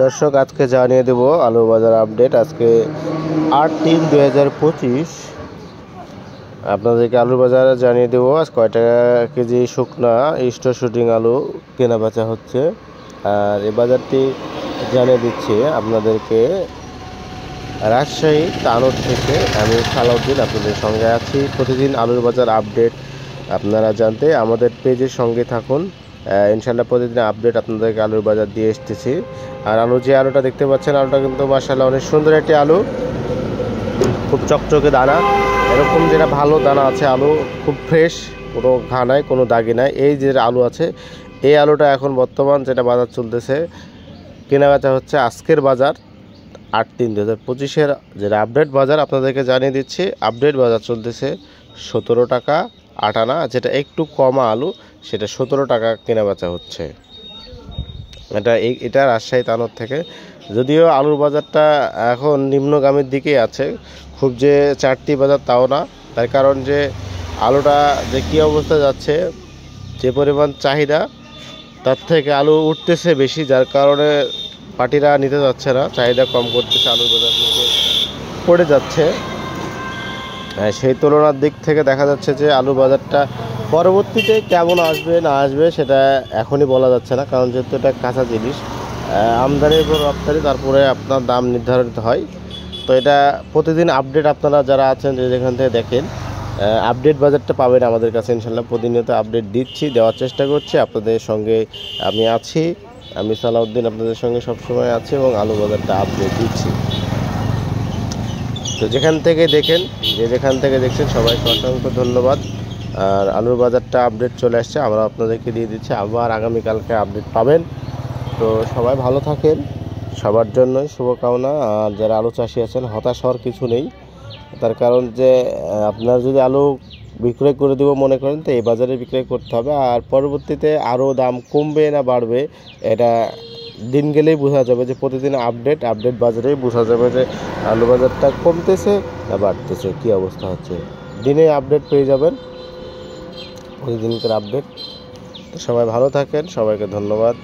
দর্শক আজকে জানিয়ে দেব আলু বাজার আপডেট। আজকে 8/3/2025 আপনাদেরকে আলু বাজার জানিয়ে দেবো আজ কয় টাকা কেজি শুকনা স্টোর শুটিং আলু কেনা বেচা হচ্ছে। আর এই বাজারটি জানিয়ে দিচ্ছি আপনাদেরকে রাজশাহী তানোর থেকে। আমি সালাউদ্দিন আপনাদের সঙ্গে আছি। প্রতিদিন আলুর বাজার আপডেট আপনারা জানতে আমাদের পেজের সঙ্গে থাকুন। ইনশাল্লাহ প্রতিদিন আপডেট আপনাদেরকে আলুর বাজার দিয়ে এসতেছি। আর যে আলুটা দেখতে পাচ্ছেন, আলুটা কিন্তু মাশাআল্লাহ অনেক সুন্দর একটি আলু, খুব চকচকে দানা। এরকম যেটা ভালো দানা আছে আলু, খুব ফ্রেশ, কোনো ঘা নাই, কোনো দাগি নাই। এই যে আলু আছে, এই আলুটা এখন বর্তমান যেটা বাজার চলতেছে, কেনা বেচা হচ্ছে আজকের বাজার 8/3/2025 যেটা আপডেট বাজার আপনাদেরকে জানিয়ে দিচ্ছি। আপডেট বাজার চলতেছে 17 টাকা 8 আনা, যেটা একটু কমা আলু সেটা 17 টাকা কেনা বেচা হচ্ছে। এটা রাজশাহী তানোর থেকে। যদিও আলুর বাজারটা এখন নিম্নগামীর দিকেই আছে, খুব যে চারটি বাজার তাও না। তার কারণ যে আলুটা যে কী অবস্থা যাচ্ছে, যে পরিমাণ চাহিদা তার থেকে আলু উঠতেছে বেশি, যার কারণে পার্টিরা নিতে যাচ্ছে না, চাহিদা কম করতেছে, আলুর বাজার থেকে পড়ে যাচ্ছে। সেই তুলনার দিক থেকে দেখা যাচ্ছে যে আলুর বাজারটা পরবর্তীতে কেমন আসবে না আসবে সেটা এখনই বলা যাচ্ছে না, কারণ যেহেতু এটা কাঁচা জিনিস, আমদানির উপর রপ্তানি, তারপরে আপনার দাম নির্ধারিত হয়। তো এটা প্রতিদিন আপডেট আপনারা যারা আছেন যেখান থেকে দেখেন, আপডেট বাজারটা পাবেন আমাদের কাছে। ইনশাল্লাহ প্রতিনিয়ত আপডেট দিচ্ছি, দেওয়ার চেষ্টা করছি, আপনাদের সঙ্গে আমি আছি। আমি সালাউদ্দিন আপনাদের সঙ্গে সবসময় আছি এবং আলু বাজারটা আপডেট দিচ্ছি। তো যেখান থেকে দেখেন, যেখান থেকে দেখছেন সবাইকে অসংখ্য ধন্যবাদ। আর আলুর বাজারটা আপডেট চলে আসছে, আমরা আপনাদেরকে দিয়ে দিচ্ছি। আবার আগামীকালকে আপডেট পাবেন। তো সবাই ভালো থাকেন, সবার জন্যই শুভকামনা। আর যারা আলু চাষি আছেন, হতাশ হওয়ার কিছু নেই। তার কারণ যে আপনার যদি আলু বিক্রয় করে দেবো মনে করেন, তো এই বাজারে বিক্রয় করতে হবে। আর পরবর্তীতে আরও দাম কমবে না বাড়বে, এটা দিন গেলেই বোঝা যাবে। যে প্রতিদিন আপডেট বাজারেই বোঝা যাবে যে আলু বাজারটা কমতেছে না বাড়তেছে, কী অবস্থা হচ্ছে। দিনে আপডেট পেয়ে যাবেন, প্রতিদিনকার আপডেট। তো সবাই ভালো থাকেন, সবাইকে ধন্যবাদ।